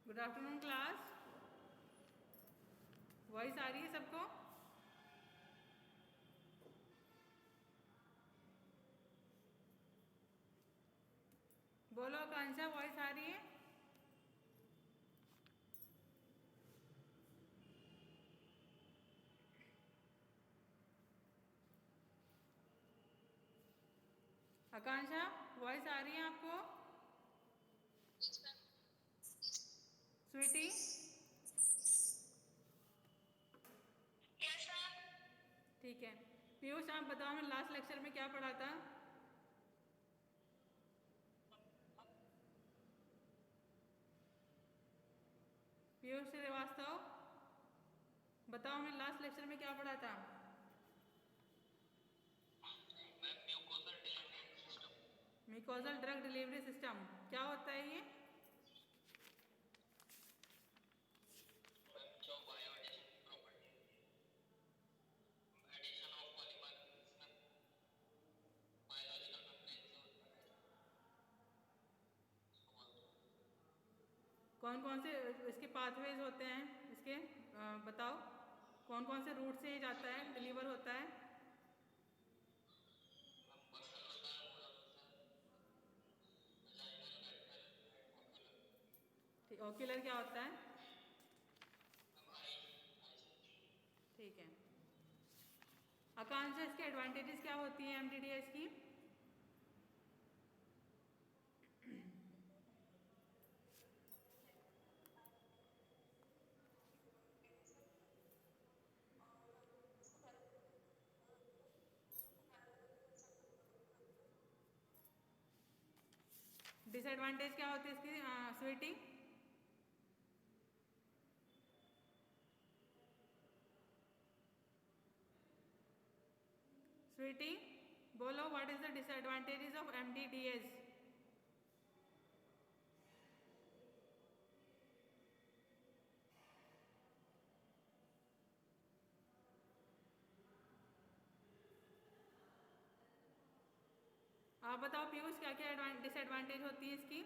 Good afternoon class. Voice आ रही है सबको? बोलो आकांक्षा, वॉइस आ रही है? आकांक्षा, वॉइस आ रही है आपको? स्वीटी, ठीक है। पीयूष, आप बताओ, मैं लास्ट लेक्चर में क्या पढ़ा था? पीयूष श्रीवास्तव, बताओ मैं लास्ट लेक्चर में क्या पढ़ा था? Mucosal drug delivery system. क्या होता है ये? कौन कौन से इसके पाथवेज होते हैं इसके? बताओ कौन कौन से रूट से ये जाता है, डिलीवर होता है? ठीक, ओक्यूलर क्या होता है? ठीक है। आकांक्षा, इसके एडवांटेजेस क्या होती है एमटीडीएस की? डिसएडवांटेज क्या होती है इसकी स्वीटी? स्वीटी, बोलो, what is the disadvantages of MTDS? आप बताओ पीयूष, क्या क्या डिसएडवांटेज होती है इसकी?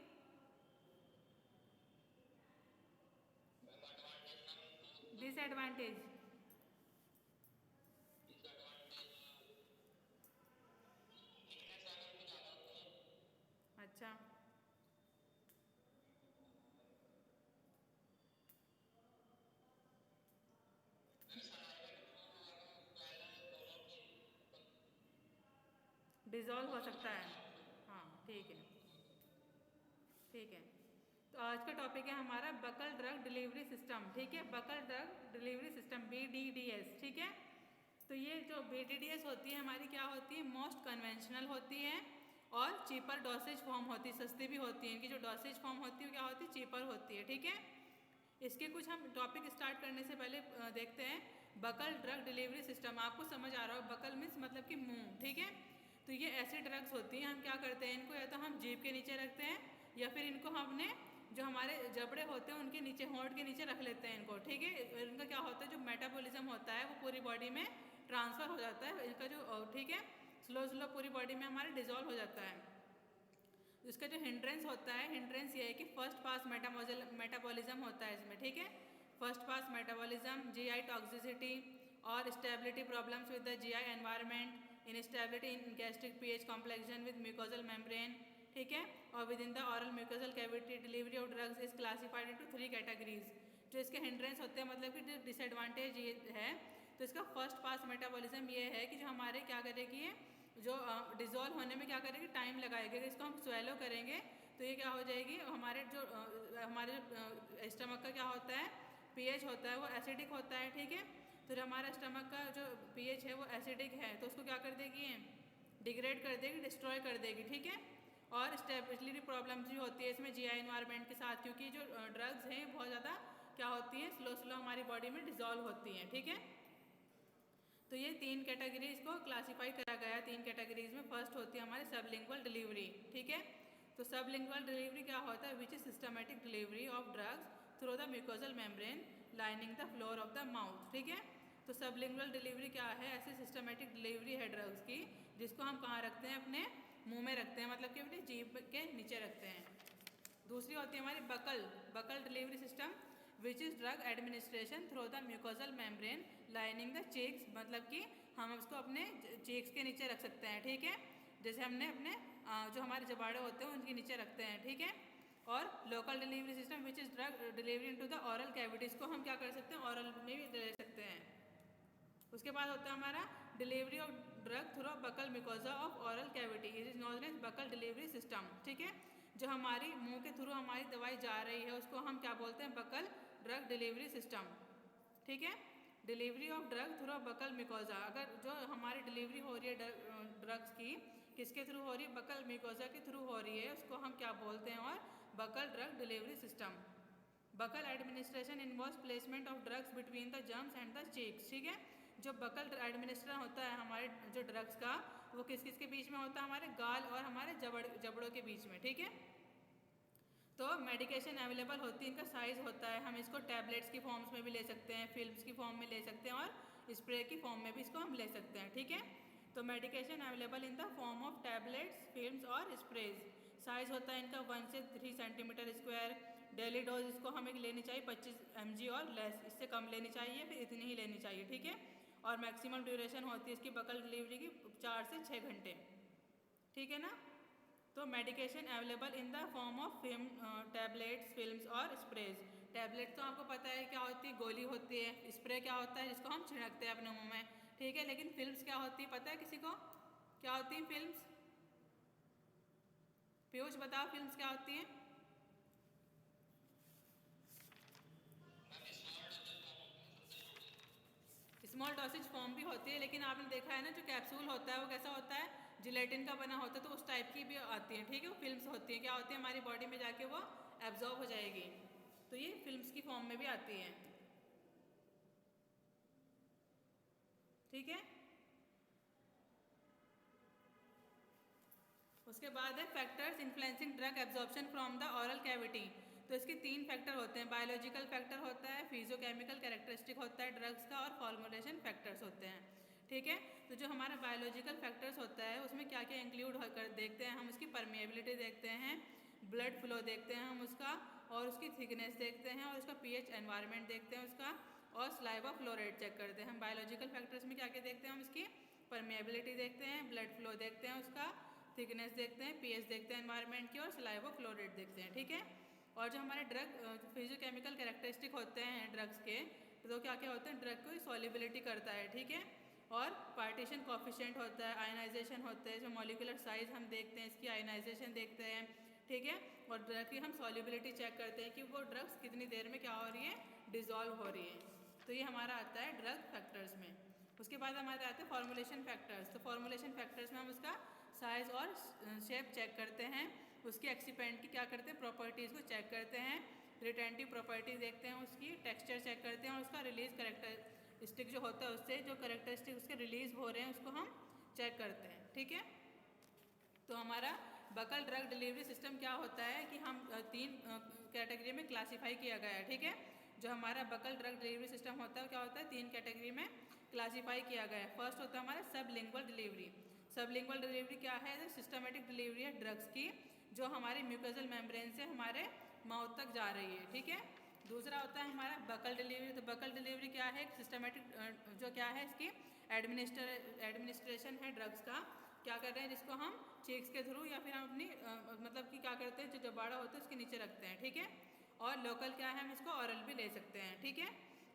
डिसएडवांटेज। अच्छा, डिजॉल्व हो सकता है। हाँ, ठीक है, ठीक है। तो आज का टॉपिक है हमारा बकल ड्रग डिलीवरी सिस्टम। ठीक है, buccal drug delivery system, BDDS। ठीक है, तो ये जो BDDS होती है हमारी, क्या होती है? मोस्ट कन्वेंशनल होती है और चीपर डोसेज फॉर्म होती है, सस्ती भी होती है। इनकी जो डोसेज फॉर्म होती है क्या होती है? चीपर होती है। ठीक है, इसके कुछ हम टॉपिक स्टार्ट करने से पहले देखते हैं बकल ड्रग डिलीवरी सिस्टम। आपको समझ आ रहा हो, बकल मीन्स मतलब कि मुंह। ठीक है, तो ये ऐसी ड्रग्स होती हैं, हम क्या करते हैं इनको, या तो हम जीभ के नीचे रखते हैं या फिर इनको हमने जो हमारे जबड़े होते हैं उनके नीचे, होंठ के नीचे रख लेते हैं इनको। ठीक है, इनका क्या होता है, जो मेटाबॉलिज्म होता है वो पूरी बॉडी में ट्रांसफ़र हो जाता है इनका जो, ठीक है, स्लो स्लो पूरी बॉडी में हमारे डिजॉल्व हो जाता है। इसका जो हिंड्रेंस होता है, हिंड्रेंस ये है कि फर्स्ट पास मेटाबॉलिज्म होता है इसमें। ठीक है, first pass metabolism, GI toxicity और stability problems with the GI environment, instability in gastric pH complexation with mucosal membrane. ठीक है, और with in the oral mucosal cavity, delivery of drugs is classified into 3 categories. जो इसके hindrance होते हैं, मतलब कि जो डिसएडवांटेज ये है, तो इसका फर्स्ट पास मेटाबॉलिज्म ये है कि जो हमारे क्या करेगी, ये जो डिज़ोल्व होने में क्या करेगी, टाइम लगाएगी। अगर इसको हम स्वेलो करेंगे तो ये क्या हो जाएगी, हमारे जो स्टमक का क्या होता है, पीएच होता है वो एसिडिक होता है। ठीक है, तो हमारा स्टमक का जो पीएच है वो एसिडिक है, तो उसको क्या कर देगी, ये डिग्रेड कर देगी, डिस्ट्रॉय कर देगी। ठीक है, और स्टेबिलिटी प्रॉब्लम्स भी होती है इसमें जीआई एनवायरनमेंट के साथ, क्योंकि जो ड्रग्स हैं बहुत ज़्यादा क्या होती हैं, स्लो स्लो हमारी बॉडी में डिजॉल्व होती हैं। ठीक है, तो ये 3 कैटेगरीज को क्लासीफाई करा गया है, 3 कैटेगरीज में। फर्स्ट होती है हमारी सबलिंगुअल डिलीवरी। ठीक है, तो सबलिंगुअल डिलीवरी क्या होता है, which is systematic delivery of drugs through the mucosal membrane lining the floor of the mouth. ठीक है, तो सबलिंगुअल डिलीवरी क्या है, ऐसी सिस्टमेटिक डिलीवरी है ड्रग्स की जिसको हम कहाँ रखते हैं, अपने मुंह में रखते हैं, मतलब कि अपनी जीभ के नीचे रखते हैं। दूसरी होती है हमारी buccal delivery system which is drug administration through the mucosal membrane lining the cheeks, मतलब कि हम उसको अपने चीक्स के नीचे रख सकते हैं, ठीक है, जैसे हमने अपने जो हमारे जबाड़े होते हैं उनके नीचे रखते हैं, ठीक है। और local delivery system which is drug delivery into the oral cavities को हम क्या कर सकते हैं, ऑरल में भी ले सकते हैं। उसके बाद होता है हमारा delivery of drug through buccal mucosa of oral cavity, it is known as buccal delivery system, ठीक है। जो हमारी मुंह के थ्रू हमारी दवाई जा रही है उसको हम क्या बोलते हैं, बकल ड्रग डिलीवरी सिस्टम, ठीक है। Delivery of drug through buccal mucosa, अगर जो हमारी डिलीवरी हो रही है ड्रग्स की किसके थ्रू हो रही है, बकल म्यूकोजा के थ्रू हो रही है, उसको हम क्या बोलते हैं, और buccal drug delivery system. Buccal administration involves placement of drugs between the gums and the cheeks, ठीक है। जो बकल एडमिनिस्ट्रेशन होता है हमारे जो ड्रग्स का, वो किस किस के बीच में होता है, हमारे गाल और हमारे जबड़ों के बीच में, ठीक है। तो मेडिकेशन अवेलेबल होती है, इनका साइज़ होता है, हम इसको टैबलेट्स की फॉर्म्स में भी ले सकते हैं, फिल्म्स की फॉर्म में ले सकते हैं, और स्प्रे की फॉर्म में भी इसको हम ले सकते हैं, ठीक है। तो medication available in the form of tablets, films और स्प्रेज। साइज़ होता है इनका 1 से 3 सेंटीमीटर स्क्वायर। डेली डोज इसको हमें लेनी चाहिए 25 mg और लेस, इससे कम लेनी चाहिए, फिर इतनी ही लेनी चाहिए, ठीक है। और मैक्सिमम ड्यूरेशन होती है इसकी बकल डिलीवरी की 4 से 6 घंटे, ठीक है ना। तो medication available in the form of tablets, films और स्प्रेज। टैबलेट तो आपको पता है क्या होती है, गोली होती है। स्प्रे क्या होता है, जिसको हम छिड़कते हैं अपने मुंह में, ठीक है। लेकिन फिल्म्स क्या होती है, पता है किसी को क्या होती है फिल्म्स? पीयूष बताओ फिल्म्स क्या होती हैं? स्मॉल डोसेज फॉर्म भी होती है, लेकिन आपने देखा है ना जो कैप्सूल होता है वो कैसा होता है, जिलेटिन का बना होता है, तो उस टाइप की भी आती है, ठीक है। वो फिल्म्स होती हैं, क्या होती है, हमारी बॉडी में जाके वो एब्जॉर्ब हो जाएगी, तो ये फिल्म्स की फॉर्म में भी आती हैं, ठीक है। उसके बाद है factors influencing drug absorption from the oral cavity. तो इसके 3 फैक्टर होते हैं, बायोलॉजिकल फैक्टर होता है, फिजियोकेमिकल कैरेक्टरिस्टिक होता है ड्रग्स का, और फॉर्मुलेशन फैक्टर्स होते हैं, ठीक है। तो जो हमारा बायोलॉजिकल फैक्टर्स होता है उसमें क्या क्या इंक्लूड होकर देखते हैं हम, उसकी परमिएबिलिटी देखते हैं, ब्लड फ्लो देखते हैं हम उसका, और उसकी थिकनेस देखते हैं, और उसका पीएच एनवायरनमेंट देखते हैं उसका, और सलाइवा फ्लो रेट चेक करते हैं हम। बायोलॉजिकल फैक्टर्स में क्या क्या देखते हैं हम, इसकी परमिएबिलिटी देखते हैं, ब्लड फ्लो देखते हैं उसका, थिकनेस देखते हैं, पीएच देखते हैं एनवायरनमेंट की, और सलाइवा फ्लो रेट देखते हैं, ठीक है। और जो हमारे ड्रग फिजियोकेमिकल कैरेक्टरिस्टिक होते हैं ड्रग्स के, तो क्या क्या होते हैं, ड्रग को सॉल्युबिलिटी करता है, ठीक है, और पार्टीशन कोफिशिएंट होता है, आयनाइजेशन होते हैं, जो मॉलिक्यूलर साइज हम देखते हैं इसकी, आयनाइजेशन देखते हैं, ठीक है। और ड्रग की हम सॉल्युबिलिटी चेक करते हैं कि वो ड्रग्स कितनी देर में क्या हो रही है, डिजॉल्व हो रही है। तो ये हमारा आता है ड्रग फैक्टर्स में। उसके बाद हमारे आते हैं फॉर्मुलेशन फैक्टर्स। तो फॉर्मुलेशन फैक्टर्स में हम उसका साइज और शेप चेक करते हैं, उसकी एक्सीपेंट की क्या करते हैं, प्रॉपर्टीज़ को चेक करते हैं, रिटेंटिव प्रॉपर्टी देखते हैं उसकी, टेक्सचर चेक करते हैं, और उसका रिलीज करेक्टरिस्टिक जो होता है उससे जो करेक्टरिस्टिक उसके रिलीज हो रहे हैं उसको हम चेक करते हैं, ठीक है। तो हमारा बकल ड्रग डिलीवरी सिस्टम क्या होता है कि हम 3 कैटेगरी में क्लासीफाई किया गया है, ठीक है। जो हमारा बकल ड्रग डिलीवरी सिस्टम होता है क्या होता है, 3 कैटेगरी में क्लासीफाई किया गया है। फर्स्ट होता है हमारा सबलिंगुअल डिलीवरी। सबलिंगुअल डिलीवरी क्या है, सिस्टमेटिक डिलीवरी है ड्रग्स की जो हमारे म्यूकोजल मेम्ब्रेन से हमारे माउथ तक जा रही है, ठीक है। दूसरा होता है हमारा बकल डिलीवरी। तो बकल डिलीवरी क्या है, सिस्टमेटिक जो क्या है इसकी एडमिनिस्ट्रेशन है ड्रग्स का, क्या कर रहे हैं जिसको हम चीक्स के थ्रू या फिर हम अपनी मतलब कि क्या करते हैं, जो जबाड़ा होता है उसके नीचे रखते हैं, ठीक है। और लोकल क्या है, हम इसको ऑरल भी ले सकते हैं, ठीक है।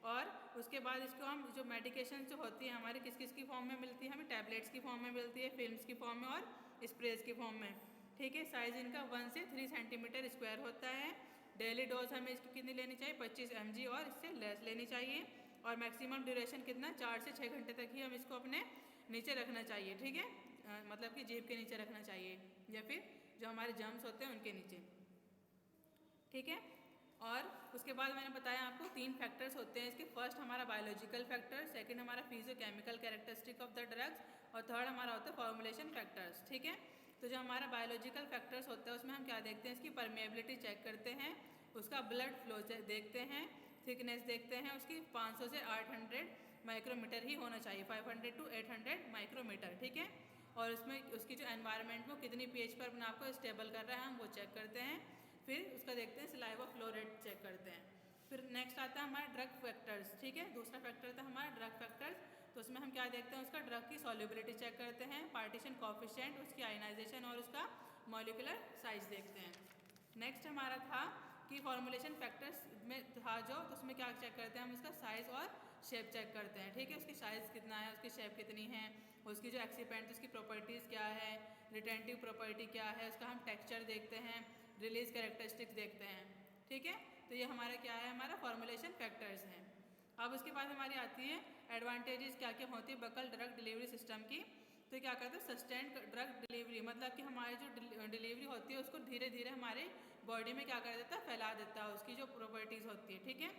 और उसके बाद इसको हम जो मेडिकेशन जो होती है हमारे किस किस की फॉर्म में मिलती है, हमें टैबलेट्स की फॉर्म में मिलती है, फिल्म्स की फॉर्म में, और स्प्रेज की फॉर्म में, ठीक है। साइज़ इनका 1 से 3 सेंटीमीटर स्क्वायर होता है। डेली डोज हमें इसकी कितनी लेनी चाहिए, 25 mg और इससे लेस लेनी चाहिए। और मैक्सिमम ड्यूरेशन कितना, 4 से 6 घंटे तक ही हम इसको अपने नीचे रखना चाहिए, ठीक है। मतलब कि जीभ के नीचे रखना चाहिए, या फिर जो हमारे जर्म्स होते हैं उनके नीचे, ठीक है। और उसके बाद मैंने बताया आपको 3 फैक्टर्स होते हैं इसके। फर्स्ट हमारा बायोलॉजिकल फैक्टर, सेकंड हमारा physicochemical characteristic of the drugs, और थर्ड हमारा होता है फॉर्मुलेशन फैक्टर्स, ठीक है। तो जो हमारा बायोलॉजिकल फैक्टर्स होता है उसमें हम क्या देखते हैं, इसकी परमिएबिलिटी चेक करते हैं, उसका ब्लड फ्लो देखते हैं, थिकनेस देखते हैं उसकी, 500 से 800 माइक्रोमीटर ही होना चाहिए, 500 to 800 माइक्रोमीटर, ठीक है। और उसमें उसकी जो एनवायरनमेंट वो कितनी pH पर अपने आप को स्टेबल कर रहा है हम वो चेक करते हैं। फिर उसका देखते हैं सलाइवा फ्लो रेट चेक करते हैं। फिर नेक्स्ट आता है हमारा ड्रग फैक्टर्स, ठीक है, दूसरा फैक्टर था हमारा ड्रग फैक्टर्स। तो उसमें हम क्या देखते हैं, उसका ड्रग की सॉल्युबिलिटी चेक करते हैं, पार्टीशन कोएफिशिएंट, उसकी आयनाइजेशन और उसका मॉलिक्यूलर साइज देखते हैं। नेक्स्ट हमारा था कि फॉर्मुलेशन फैक्टर्स में था जो, तो उसमें क्या चेक करते हैं हम, उसका साइज़ और शेप चेक करते हैं, ठीक है, उसकी साइज़ कितना है, उसकी शेप कितनी है, उसकी जो एक्सीपेंट उसकी प्रॉपर्टीज़ क्या है, रिटेंटिव प्रॉपर्टी क्या है, उसका हम टेक्सचर देखते हैं, रिलीज कैरेक्टरिस्टिक्स देखते हैं, ठीक है। तो ये हमारा क्या है, हमारा फॉर्मुलेशन फैक्टर्स हैं। अब उसके बाद हमारी आती है एडवांटेजेस क्या क्या होती है बकल ड्रग डिलीवरी सिस्टम की। तो क्या कहते हैं, सस्टेन्ड ड्रग डिलीवरी, मतलब कि हमारी जो डिलीवरी होती है उसको धीरे धीरे हमारे बॉडी में क्या कर देता है, फैला देता है, उसकी जो प्रॉपर्टीज़ होती है, ठीक है।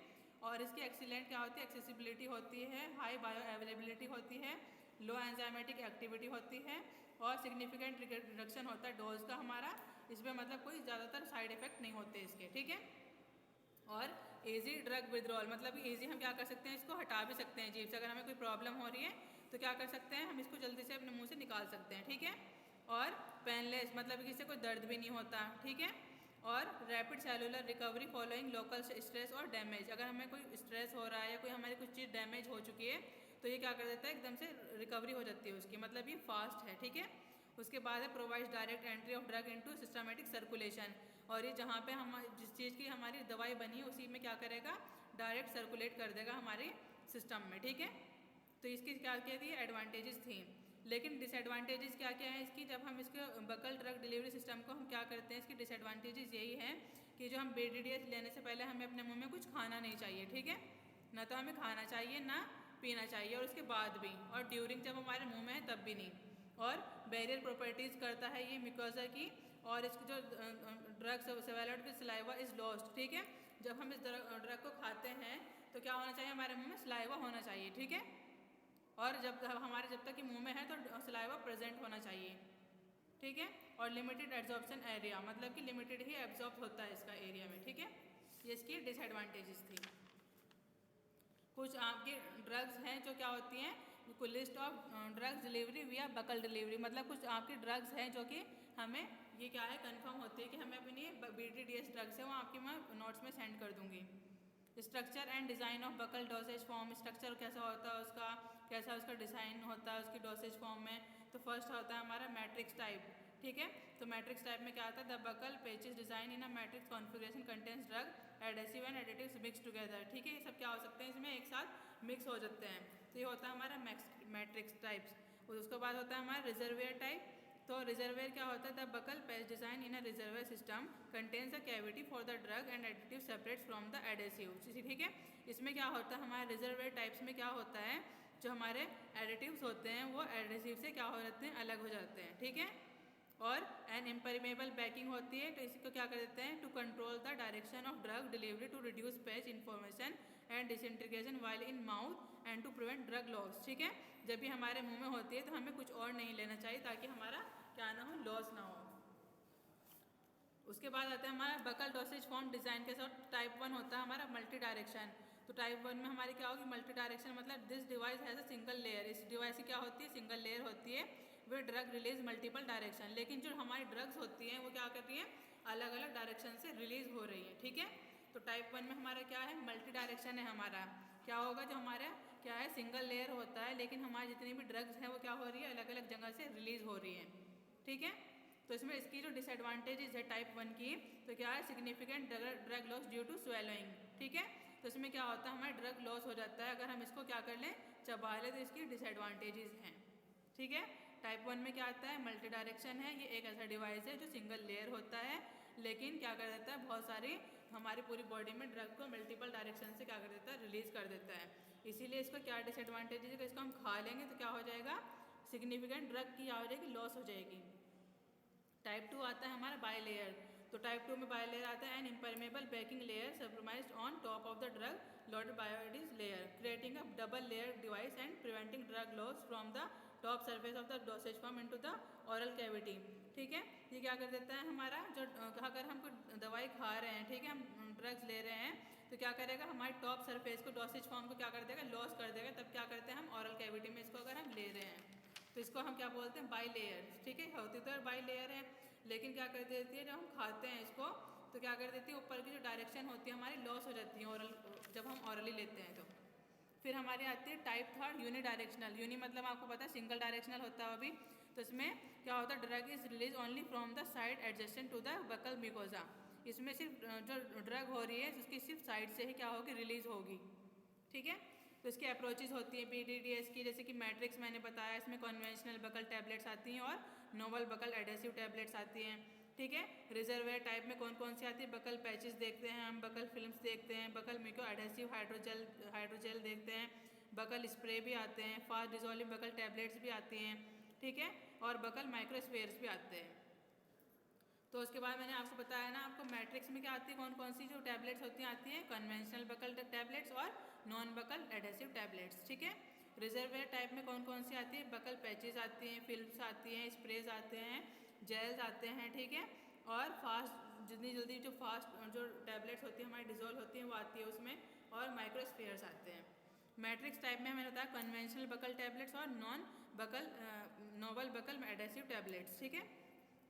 और इसकी एक्सीलेंट क्या होती है, एक्सेसिबिलिटी होती है, हाई बायो अवेलेबिलिटी होती है, लो एंजाइमेटिक एक्टिविटी होती है और सिग्निफिकेंट रिडक्शन होता है डोज का हमारा। इसमें मतलब कोई ज़्यादातर साइड इफेक्ट नहीं होते इसके, ठीक है। और ईजी ड्रग विड्रॉल, मतलब ईजी हम क्या कर सकते हैं, इसको हटा भी सकते हैं जीभ से, अगर हमें कोई प्रॉब्लम हो रही है तो क्या कर सकते हैं, हम इसको जल्दी से अपने मुंह से निकाल सकते हैं, ठीक है। और पेनलेस, मतलब कि इससे कोई दर्द भी नहीं होता, ठीक है। और rapid cellular recovery following local stress और डैमेज, अगर हमें कोई स्ट्रेस हो रहा है या कोई हमारी कुछ चीज़ डैमेज हो चुकी है तो ये क्या कर देता है, एकदम से रिकवरी हो जाती है उसकी, मतलब ये फास्ट है, ठीक है। उसके बाद है provide direct entry of drug into systematic circulation, और ये जहाँ पे हम जिस चीज़ की हमारी दवाई बनी है उसी में क्या करेगा, डायरेक्ट सर्कुलेट कर देगा हमारे सिस्टम में, ठीक है। तो इसकी क्या क्या थी एडवांटेजेस थी, लेकिन डिसएडवांटेजेस क्या क्या है इसकी। जब हम इसके बकल ड्रग डिलीवरी सिस्टम को हम क्या करते हैं, इसकी डिसएडवांटेजेस यही है कि जो हम BDDS लेने से पहले हमें अपने मुँह में कुछ खाना नहीं चाहिए, ठीक है, ना तो हमें खाना चाहिए ना पीना चाहिए, और उसके बाद भी, और ड्यूरिंग जब हमारे मुँह में है तब भी नहीं। और बैरियर प्रॉपर्टीज़ करता है ये म्यूकोसा की, और इसकी जो ड्रग सेवेलोड की सलाइवा इज लॉस्ट, ठीक है। जब हम इस ड्रग को खाते हैं तो क्या होना चाहिए, हमारे मुंह में सलाइवा होना चाहिए, ठीक है। और जब तक कि मुंह में है तो सलाइवा प्रेजेंट होना चाहिए, ठीक है। और लिमिटेड एब्जॉर्प्शन एरिया, मतलब कि लिमिटेड ही एब्जॉर्ब होता है इसका एरिया में, ठीक है। ये इसकी डिसएडवांटेजेस थी। कुछ आपकी ड्रग्स हैं जो क्या होती हैं, कुछ लिस्ट ऑफ ड्रग्स डिलीवरी विया बकल डिलीवरी, मतलब कुछ आपकी ड्रग्स हैं जो कि हमें ये क्या है कंफर्म होती है कि हमें अपनी BDDS ड्रग्स है वो आपकी मैं नोट्स में सेंड कर दूंगी। Structure and design of buccal dosage form, structure कैसा होता है उसका, कैसा उसका डिज़ाइन होता है उसकी डोसेज फॉर्म में। तो फर्स्ट होता है हमारा मैट्रिक्स टाइप, ठीक है। तो मैट्रिक्स टाइप में क्या आता है, the buckle patches design in a matrix configuration contains drug adhesive and additives mix together, ठीक है। ये सब क्या हो सकते हैं, इसमें एक साथ मिक्स हो जाते हैं, तो ये होता है हमारा मैट्रिक्स टाइप्स। उसके बाद होता है हमारा रिजर्वेयर टाइप। तो रिजर्वेयर क्या होता है, द बकल पेच design in a reservoir system contains a cavity for the drug and additive separates from the adhesive, ठीक है। इसमें क्या होता है, हमारे रिजर्वेयर टाइप्स में क्या होता है, जो हमारे एडिटिव्स होते हैं वो एडेसिव से क्या हो जाते हैं, अलग हो जाते हैं, ठीक है। और एन इम्परिमेबल बैकिंग होती है, तो इसको क्या कर देते हैं, to control the direction of drug delivery to reduce patch information and disintegration while in mouth and to prevent drug loss, ठीक है। जब भी हमारे मुंह में होती है तो हमें कुछ और नहीं लेना चाहिए ताकि हमारा क्या ना हो, लॉस ना हो। उसके बाद आता है हमारा बकल डोसेज फॉर्म डिजाइन के साथ। टाइप 1 होता है हमारा मल्टी डायरेक्शन। तो टाइप 1 में हमारी क्या होगी, मल्टी डायरेक्शन, मतलब this device has a single layer, इस डिवाइस की क्या होती है, सिंगल लेयर होती है, वे ड्रग रिलीज मल्टीपल डायरेक्शन। लेकिन जो हमारी ड्रग्स होती हैं वो क्या कर रही हैं, अलग अलग डायरेक्शन से रिलीज हो रही है, ठीक है। तो टाइप 1 में हमारा क्या है, मल्टी डायरेक्शन है हमारा। क्या होगा, जो हमारा क्या है सिंगल लेयर होता है, लेकिन हमारी जितनी भी ड्रग्स हैं वो क्या हो रही है, अलग अलग जगह से रिलीज हो रही हैं, ठीक है। तो इसमें इसकी जो डिसएडवांटेजेस है टाइप 1 की, तो क्या है, significant drug loss due to swallowing, ठीक है। तो इसमें क्या होता है, हमारा ड्रग लॉस हो जाता है अगर हम इसको क्या कर लें, चबा लें, तो इसकी डिसएडवांटेजेस हैं, ठीक है। टाइप 1 में क्या आता है, मल्टी डायरेक्शन है, ये एक ऐसा डिवाइस है जो सिंगल लेयर होता है, लेकिन क्या कर देता है, बहुत सारी हमारी पूरी बॉडी में ड्रग को मल्टीपल डायरेक्शन से क्या कर देता है, रिलीज कर देता है। इसीलिए इसको क्या डिसएडवांटेजेस है, इसको हम खा लेंगे तो क्या हो जाएगा, सिग्निफिकेंट ड्रग की क्या हो जाएगी, लॉस हो जाएगी। टाइप 2 आता है हमारा बाई लेयर। तो टाइप 2 में बाई लेयर आता है an impermeable backing layer superimposed on top of the drug loaded bioadhesive layer creating a double layer device and preventing drug loss from the top surface of the dosage form into the oral cavity, ठीक है। ये क्या कर देता है हमारा, जो अगर हम कोई दवाई खा रहे हैं, ठीक है, हम ड्रग्स ले रहे हैं, तो क्या करेगा, हमारे टॉप सरफेस को डोसेज फॉर्म को क्या कर देगा, लॉस कर देगा। तब क्या करते हैं हम ओरल कैविटी में इसको अगर हम ले रहे हैं तो इसको हम क्या बोलते हैं, बाई लेयर, ठीक है। होती तो बाई लेयर है, लेकिन क्या कर देती है, जब हम खाते हैं इसको तो क्या कर देती है, ऊपर की जो डायरेक्शन होती है हमारी लॉस हो जाती है ओरल, जब हम ऑरली लेते हैं तो। फिर हमारी आती है type third unidirectional. Uni मतलब आपको पता है सिंगल डायरेक्शनल होता है अभी, तो इसमें क्या होता है, drug is release only from the side adjacent to the buccal mucosa. इसमें सिर्फ जो ड्रग हो रही है उसकी सिर्फ साइड से ही क्या होगी, रिलीज होगी। ठीक है, तो इसकी अप्रोचेज होती है BDDS की, जैसे कि मैट्रिक्स मैंने बताया, इसमें कन्वेंशनल बकल टैबलेट्स आती हैं और नोवल बकल एडेसिव टैबलेट्स आती हैं। ठीक है, रिजर्वेयर टाइप में कौन कौन सी आती है, बकल पैचेस देखते हैं हम, बकल फिल्म्स देखते हैं, बकल म्यूको एडेसिव हाइड्रोजेल देखते हैं, बकल स्प्रे भी आते हैं, फास्ट डिजोल्विंग बकल टैबलेट्स भी आती हैं। ठीक है, और बकल माइक्रोस्फेयर्स भी आते हैं। तो उसके बाद मैंने आपको बताया ना, आपको मैट्रिक्स में क्या आती है, कौन कौन सी जो टैबलेट्स होती हैं आती हैं, कन्वेंशनल बकल टैबलेट्स और नॉन बकल एडेसिव टैबलेट्स। ठीक है, रिजर्वेयर टाइप में कौन कौन सी आती है, बकल पैचेस आती हैं, फिल्म्स आती हैं, स्प्रेज आते हैं, जेल्स आते हैं। ठीक है, और फास्ट जितनी जल्दी जो फास्ट जो टैबलेट्स होती हैं हमारी डिजोल्व होती हैं वो आती है उसमें, और माइक्रोस्फेयर्स आते हैं। मैट्रिक्स टाइप में मैंने बताया कन्वेंशनल बकल टैबलेट्स और non buccal novel buccal adhesive tablets. ठीक है,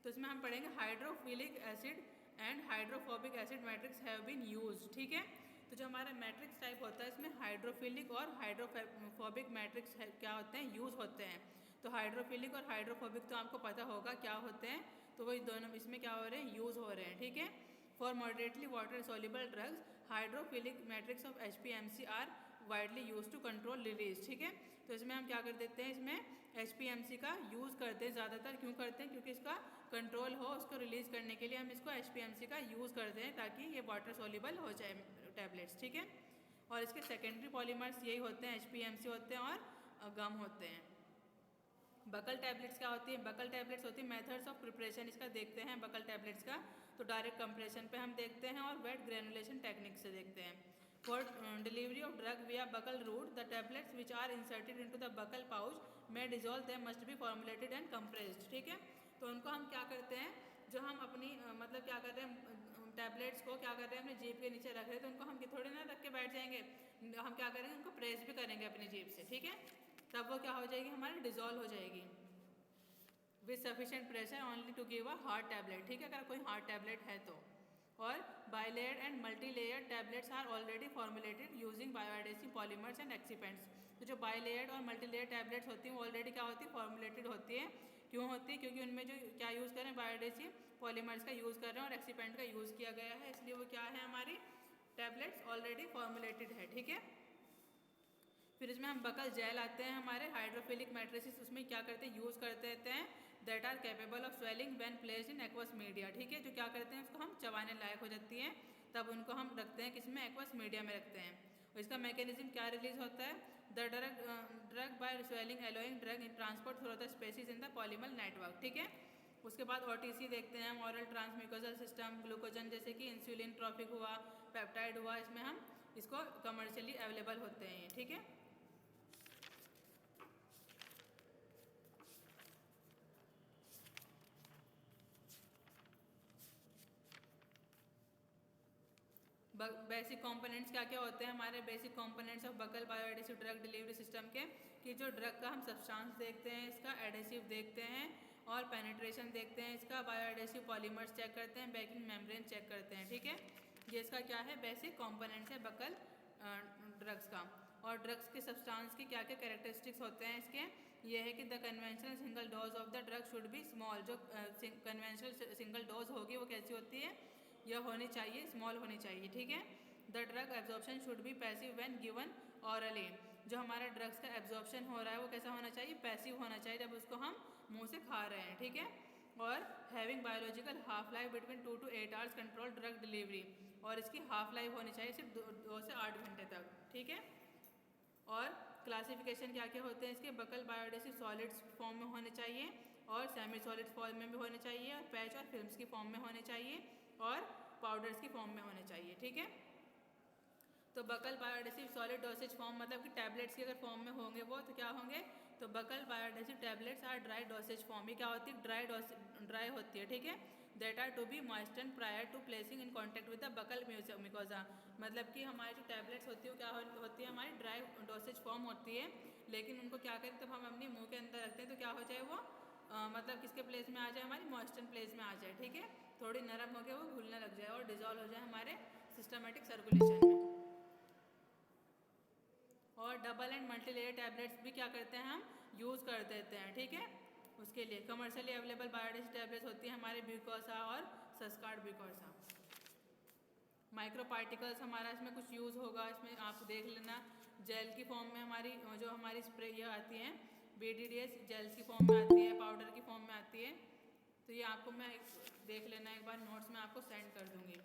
तो इसमें हम पढ़ेंगे hydrophilic acid and hydrophobic acid matrix have been used. ठीक है, तो जो हमारा मैट्रिक्स टाइप होता है इसमें हाइड्रोफिलिक और हाइड्रोफोबिक मैट्रिक्स क्या होते हैं, यूज़ होते हैं। तो हाइड्रोफिलिक और हाइड्रोफोबिक तो आपको पता होगा क्या होते हैं, तो वही दोनों इसमें क्या हो रहे हैं, यूज़ हो रहे हैं। ठीक है, for moderately water soluble drugs hydrophilic matrix of HPMC are widely use to control release. ठीक है, तो इसमें हम क्या कर देते हैं, इसमें HPMC का यूज़ करते हैं ज़्यादातर। क्यों करते हैं, क्योंकि इसका कंट्रोल हो, उसको रिलीज़ करने के लिए हम इसको HPMC का यूज़ करते हैं ताकि ये वाटर सोल्यूबल हो जाए टैबलेट्स। ठीक है, और इसके सेकेंडरी पॉलीमर्स यही होते हैं, HPMC होते हैं और गम होते हैं। बकल टैबलेट्स क्या होती है, बकल टैबलेट्स होती है मेथड्स ऑफ प्रिपरेशन, इसका देखते हैं बकल टैबलेट्स का। तो डायरेक्ट कंप्रेशन पे हम देखते हैं और वेट ग्रेनुलेशन टेक्निक से देखते हैं। For delivery of drug via buccal route the tablets which are inserted into the buccal pouch में dissolve they must be formulated and compressed. ठीक है, तो उनको हम क्या करते हैं, जो हम अपनी मतलब क्या कर रहे हैं, टैबलेट्स को क्या कर रहे हैं अपने जीभ के नीचे रख रहे हैं, तो उनको हम थोड़े ना रख के बैठ जाएंगे, हम क्या करेंगे, उनको प्रेस भी करेंगे अपनी जीभ से। ठीक है, तब वो क्या हो जाएगी, हमारी डिजोल्व हो जाएगी with sufficient pressure only to give a hard tablet. ठीक है, अगर कोई हार्ड टैबलेट है तो। और bilayered and multi layer tablets are already formulated using bioadhesive polymers and excipients. तो जो बाइलेयर्ड और मल्टी लेयर टैबलेट्स होती हैं वो ऑलरेडी क्या होती है, फॉर्मुलेटेड होती है। क्यों होती है, क्योंकि उनमें जो क्या यूज़ कर रहे हैं, बायोएडेसिव पॉलीमर्स का यूज़ कर रहे हैं और एक्सीपेंट का यूज़ किया गया है, इसलिए वो क्या है, हमारी टैबलेट्स ऑलरेडी फॉर्मुलेटेड है। ठीक है, फिर इसमें हम बकल जेल आते हैं हमारे हाइड्रोफिलिक मैट्रिसेस, उसमें क्या करते हैं, यूज़ करते रहते हैं that are capable of swelling when placed in aqueous media. ठीक है, जो क्या करते हैं उसको हम चबाने लायक हो जाती हैं, तब उनको हम रखते हैं किसमें, एक्वस मीडिया में रखते हैं। और इसका मैकेनिज्म क्या रिलीज होता है, the drug by swelling allowing drug in transport through the spaces in the polymer network. ठीक है, उसके बाद OTC देखते हैं हम, ऑरल ट्रांसम्यूकोजल सिस्टम, ग्लूकोजन जैसे कि इंसुलिन ट्रॉफिक हुआ, पेप्टाइड हुआ, इसमें हम इसको कमर्शियली अवेलेबल होते हैं। ठीक है, बेसिक कंपोनेंट्स क्या क्या होते हैं हमारे, basic components of buccal bioadhesive drug delivery system के, कि जो ड्रग का हम सब्सटेंस देखते हैं, इसका एडेसिव देखते हैं और पेनिट्रेशन देखते हैं, इसका बायोएडेसिव पॉलीमर्स चेक करते हैं, बैकिंग मेम्ब्रेन चेक करते हैं। ठीक है, ये इसका क्या है, बेसिक कंपोनेंट्स है बकल ड्रग्स का। और ड्रग्स के सब्सटेंस के क्या क्या कैरेक्टरिस्टिक्स होते हैं इसके, ये है कि the conventional single dose of the drug should be small. जो कन्वेंशनल सिंगल डोज होगी वो कैसी होती है, यह होनी चाहिए, स्मॉल होनी चाहिए। ठीक है, the drug absorption should be passive when given hourly. जो हमारा ड्रग्स का एब्जॉर्प्शन हो रहा है वो कैसा होना चाहिए, पैसिव होना चाहिए, जब उसको हम मुंह से खा रहे हैं। ठीक है, और having biological half life between 2 to 8 hours control drug delivery, और इसकी हाफ लाइफ होनी चाहिए सिर्फ 2 से 8 घंटे तक। ठीक है, और क्लासिफिकेशन क्या क्या होते हैं इसके, बकल बायोएडेसिव सॉलिड्स फॉर्म में होने चाहिए और सेमी सॉलिड फॉर्म में भी होने चाहिए, और पैच और फिल्म्स की फॉर्म में होने चाहिए और पाउडर्स की फॉर्म में होने चाहिए। ठीक है, तो बकल बायोएडेसिव सॉलिड डोसेज फॉर्म मतलब कि टैबलेट्स की अगर फॉर्म में होंगे वो तो क्या होंगे, तो buccal bioadhesive tablets are dry dosage form. ये क्या होती है, ड्राई होती है। ठीक है, that are to be moisten prior to placing in contact with the buccal mucosa. मतलब कि हमारी जो टैबलेट्स होती है क्या होती है, हमारी ड्राई डोसेज फॉर्म होती है, लेकिन उनको क्या करें, तब हम अपने मुंह के अंदर रखते हैं तो क्या हो जाए वो मतलब किसके प्लेस में आ जाए, हमारी मॉइस्टन प्लेस में आ जाए। ठीक है, थोड़ी नरम हो के वो घुलने लग जाए और डिजॉल्व हो जाए हमारे सिस्टमेटिक सर्कुलेशन में। और double and multi layer tablets भी क्या करते हैं हम यूज़ कर देते हैं, ठीक है। उसके लिए कमर्शियली अवेलेबल बायोडेसिक टैबलेट्स होती है हमारे ब्यूकोसा और सस्कार्ड ब्यूकोसा। माइक्रो पार्टिकल्स हमारा इसमें कुछ यूज़ होगा, इसमें आप देख लेना। जेल की फॉर्म में हमारी जो हमारी स्प्रे ये आती हैं BDDS जेल्स की फॉर्म में आती है, पाउडर की फॉर्म में आती है। तो ये आपको मैं देख लेना एक बार, नोट्स में आपको सेंड कर दूँगी।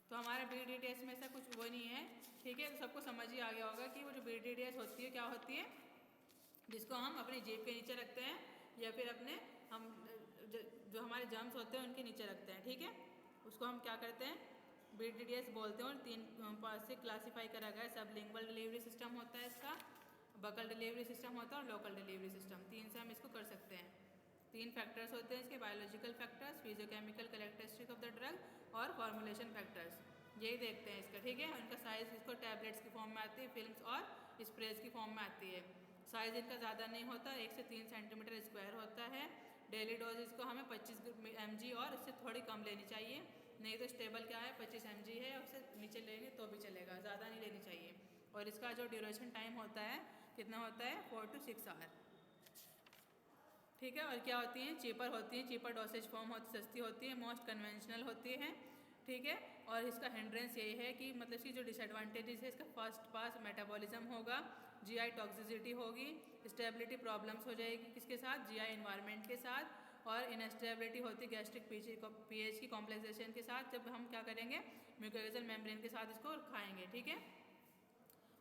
तो हमारा BDDS में ऐसा कुछ वो नहीं है, ठीक है। तो सबको समझ ही आ गया होगा कि वो जो BDDS होती है क्या होती है, जिसको हम अपनी जेब के नीचे रखते हैं या फिर अपने हम जो हमारे जर्म्स होते हैं उनके नीचे रखते हैं, ठीक है। उसको हम क्या करते हैं BDDS बोलते हैं। और 3 पार्ट से क्लासीफाई करा गया है। सबलिंगुअल डिलीवरी सिस्टम होता है इसका, बकल डिलीवरी सिस्टम होता है और लोकल डिलीवरी सिस्टम। 3 से हम इसको कर सकते हैं। 3 फैक्टर्स होते हैं इसके, biological factors, physicochemical characteristic of the drug और फॉर्मुलेशन फैक्टर्स। यही देखते हैं इसका, ठीक है। इनका साइज़ इसको टैबलेट्स की फॉर्म में आती है, फिल्म्स और स्प्रेज की फॉर्म में आती है। साइज़ इनका ज़्यादा नहीं होता, 1 से 3 सेंटीमीटर स्क्वायर होता है। डेली डोज इसको हमें 25 mg और इससे थोड़ी कम लेनी चाहिए, नहीं तो स्टेबल क्या है 25 mg है, उससे नीचे लेंगे तो भी चलेगा, ज़्यादा नहीं लेनी चाहिए। और इसका जो ड्यूरेशन टाइम होता है कितना होता है 4 to 6 आवर, ठीक है। और क्या होती हैं चीपर होती हैं, चीपर डोसेज फॉर्म होती, सस्ती होती है, मोस्ट कन्वेंशनल होती है, ठीक है। और इसका हिंड्रेंस यही है कि मतलब इसकी जो डिसएडवांटेजेस है, इसका फर्स्ट पास मेटाबॉलिज्म होगा, GI टॉक्सिसिटी होगी, स्टेबिलिटी प्रॉब्लम्स हो जाएगी किसके साथ, GI इन्वायरमेंट के साथ। और इनस्टेबिलिटी होती है गैस्ट्रिक pH की कॉम्प्लेक्सेशन के साथ, जब हम क्या करेंगे म्यूकोजल मेम्ब्रेन के साथ इसको खाएंगे, ठीक है।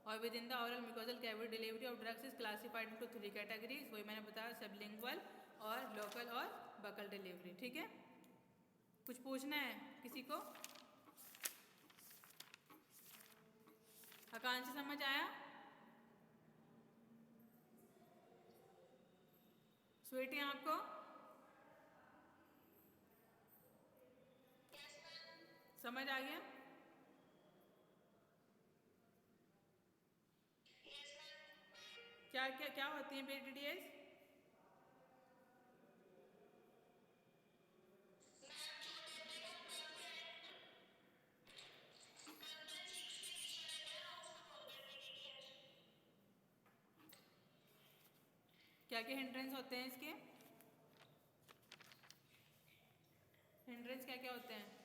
और with in the oral mucosal cavity delivery of drugs is classified into 3 categories, वही मैंने बताया, सबलिंगुअल और लोकल और बकल डिलीवरी, ठीक है। कुछ पूछना है किसी को? आकांक्षा समझ आया? स्वीटी आपको? समझ आ गया? क्या क्या क्या होती है BDDS? क्या क्या हिंड्रेंस होते हैं इसके? हिंड्रेंस क्या क्या होते हैं?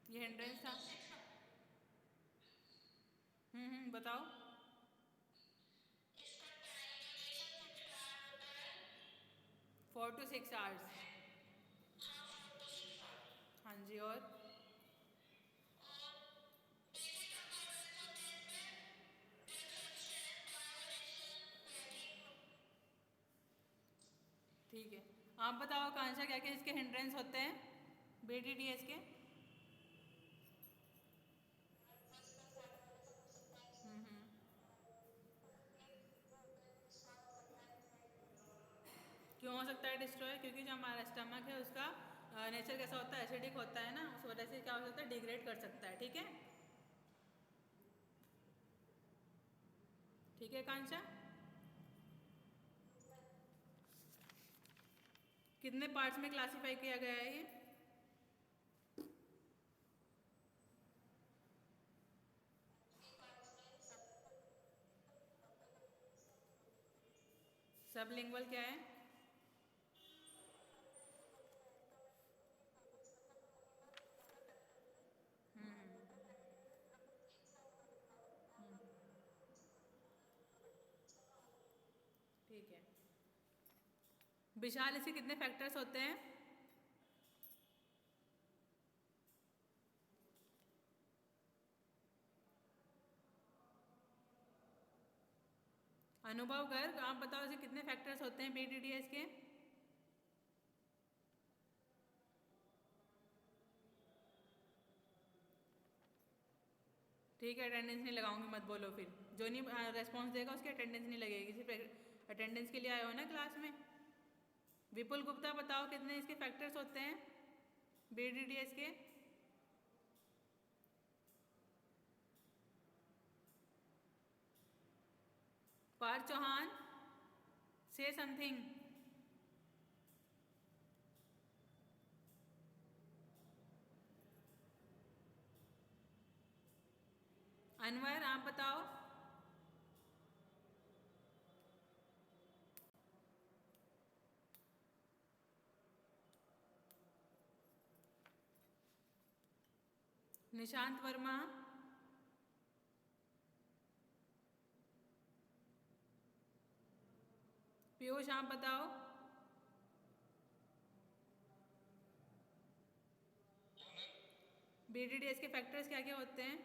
ये हिंड्रेंस था। बताओ। 4 to 6 आवर्स। हाँ जी। और ठीक है, आप बताओ कांशा क्या क्या इसके हिंड्रेंस होते हैं BDDS के? हम्म। क्यों हो सकता है डिस्ट्रॉय? क्योंकि जो हमारा स्टमक है उसका नेचर कैसा होता है, एसिडिक होता है ना, उस वजह से क्या हो सकता है डिग्रेड कर सकता है, ठीक है। ठीक है कांशा। कितने पार्ट्स में क्लासीफाई किया गया है ये? सबलिंगुअल क्या है? ठीक है। विशाल, इसके कितने फैक्टर्स होते हैं? अनुभव गर्ग, आप बताओ इसे कितने फैक्टर्स होते हैं BDDS के? ठीक है, अटेंडेंस नहीं लगाऊंगी मत बोलो फिर। जो नहीं रेस्पॉन्स देगा उसकी अटेंडेंस नहीं लगेगी, सिर्फ अटेंडेंस के लिए आए हो ना क्लास में। विपुल गुप्ता बताओ कितने इसके फैक्टर्स होते हैं BDDS के? पार्थ चौहान, से समथिंग। अनवर आप बताओ। निशांत वर्मा, पीयूष आप बताओ। BDDS के फैक्टर्स क्या क्या होते हैं?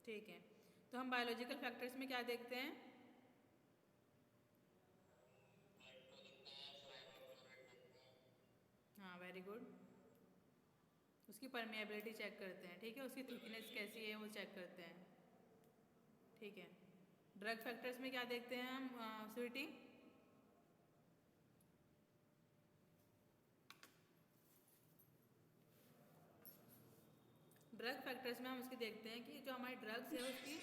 ठीक है, तो हम बायोलॉजिकल फैक्टर्स में क्या देखते हैं? हाँ वेरी गुड। उसकी परमेबिलिटी चेक करते हैं, ठीक है, उसकी थिकनेस कैसी है वो चेक करते हैं, ठीक है। ड्रग फैक्टर्स में क्या देखते हैं हम स्वीटी? ड्रग फैक्टर्स में हम उसकी देखते हैं कि जो हमारी ड्रग्स है उसकी,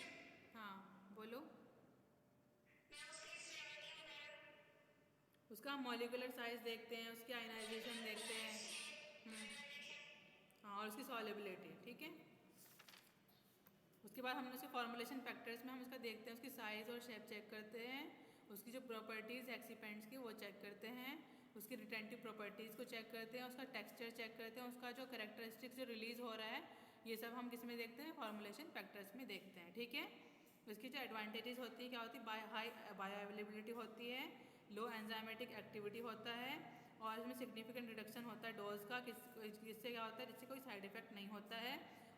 हाँ बोलो। उसका हम मॉलिकुलर साइज देखते हैं, उसकी आयनाइजेशन देखते हैं, हाँ, और उसकी सॉल्युबिलिटी, ठीक है। उसके बाद हम उसके फॉर्मुलेशन फैक्टर्स में हम उसका देखते हैं, उसकी साइज़ और शेप चेक करते हैं, उसकी जो प्रॉपर्टीज़ एक्सीपेंट्स की वो चेक करते हैं, उसकी रिटेंटिव प्रॉपर्टीज़ को चेक करते हैं, उसका टेक्सचर चेक करते हैं, उसका जो करेक्टरिस्टिक्स जो रिलीज़ हो रहा है ये सब हम किस में देखते हैं? फॉर्मुलेशन फैक्टर्स में देखते हैं, ठीक है। उसकी जो एडवांटेजेस होती है क्या होती है? हाई बायो अवेलेबिलिटी होती है, लो एंजाइमेटिक एक्टिविटी होता है, और इसमें सिग्निफिकेंट रिडक्शन होता है डोज का, किससे क्या होता है? जिससे कोई साइड इफेक्ट नहीं होता है।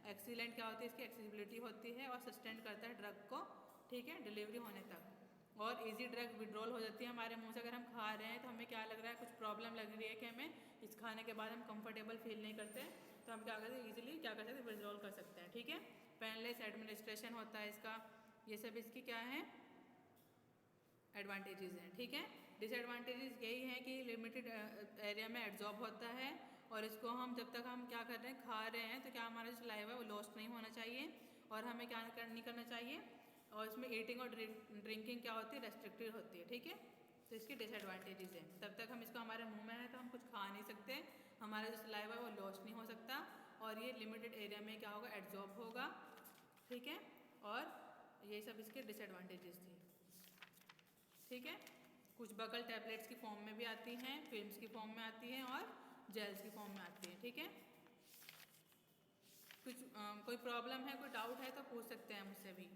एक्सीलेंट क्या होती है? इसकी एक्सेसिबिलिटी होती है और सस्टेंड करता है ड्रग को, ठीक है, डिलीवरी होने तक। और इजी ड्रग विड्रॉल हो जाती है हमारे मुंह से। अगर हम खा रहे हैं तो हमें क्या लग रहा है, कुछ प्रॉब्लम लग रही है कि हमें इस खाने के बाद हम कंफर्टेबल फील नहीं करते, तो हम क्या करते हैं, ईजिली क्या कर सकते हैं, विड्रॉल कर सकते हैं, ठीक है। पेनलेस एडमिनिस्ट्रेशन होता है इसका, ये सब इसकी क्या है? एडवांटेजेस हैं, ठीक है। डिसएडवांटेजेस यही है कि लिमिटेड एरिया में एब्जॉर्ब होता है, और इसको हम जब तक हम क्या कर रहे हैं, खा रहे हैं, तो क्या हमारा जो सलाइवा है वो लॉस्ट नहीं होना चाहिए, और हमें क्या नहीं करना चाहिए, और इसमें ईटिंग और ड्रिंकिंग क्या होती है? रेस्ट्रिक्टेड होती है, ठीक है। तो इसके डिसएडवांटेजेस हैं, तब तक हम इसको हमारे मुंह में है तो हम कुछ खा नहीं सकते, हमारा जो सलाइवा है वो लॉस्ट नहीं हो सकता, और ये लिमिटेड एरिया में क्या होगा? एब्जॉर्ब होगा, ठीक है। और ये सब इसके डिसएडवांटेजेस थे, ठीक है। कुछ बकल टैबलेट्स की फॉर्म में भी आती हैं, फिल्म्स की फॉर्म में आती हैं, और जेल्स की फॉर्म में आती हैं, ठीक है। कुछ कोई प्रॉब्लम है, कोई डाउट है तो पूछ सकते हैं मुझसे भी।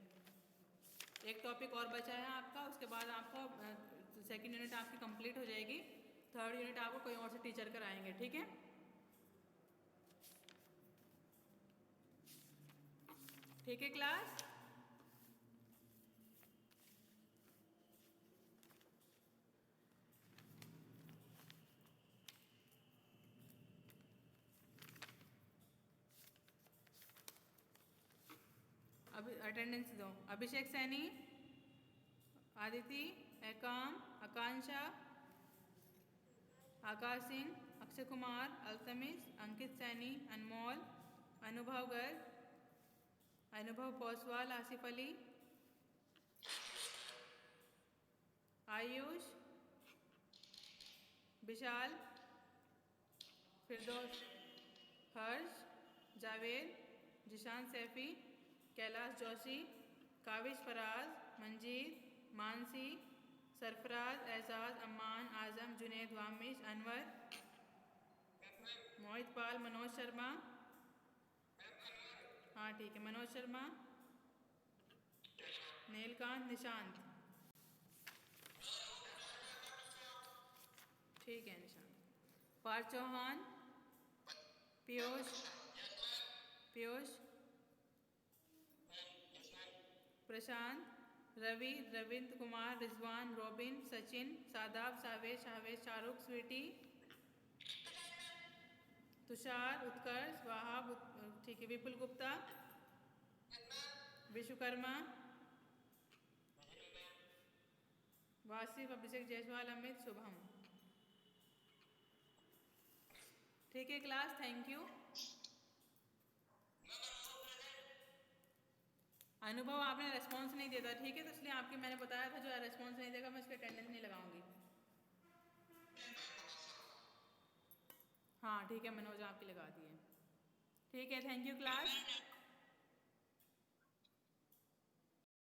एक टॉपिक और बचा है आपका, उसके बाद आपको सेकंड यूनिट आपकी कंप्लीट हो जाएगी, थर्ड यूनिट आपको कोई और से टीचर कराएंगे, ठीक है। ठीक है क्लास। अभी अटेंडेंस दो। अभिषेक सैनी, आदिति, एकाम, आकांक्षा, आकाश सिंह, अक्षय कुमार, अल्तमिश, अंकित सैनी, अनमोल, अनुभव गर्ग, अनुभव पोसवाल, आसिफ अली, आयुष, विशाल, फिरदौस, हर्ष, जावेद, जिशान सैफी, कैलाश जोशी, काविश फराज, मंजीत, मानसी, सरफराज, एजाज, अम्मान, आजम, जुनेद, वामिश, अनवर, मोहित पाल, मनोज शर्मा, हाँ ठीक है, मनोज शर्मा, नीलकांत, निशांत, ठीक है निशांत। पार्थ चौहान, पीयूष, पीयूष, प्रशांत, रवि, रविंद्र कुमार, रिजवान, रोबिन, सचिन, सादाब, सावेश, शावेश, शाहरुख, स्वीटी, तुषार, उत्कर्ष, वाहाब, ठीक है, विपुल गुप्ता, विश्वकर्मा, वासिफ, अभिषेक जायसवाल, अमित, शुभम, ठीक है क्लास, थैंक यू। अनुभव आपने रेस्पॉन्स नहीं देता, ठीक है, तो इसलिए आपके मैंने बताया था जो रेस्पॉन्स नहीं देगा मैं उसकी अटेंडेंस नहीं लगाऊंगी। हाँ ठीक है मनोज, आपकी लगा दी है। ठीक है, थैंक यू क्लास।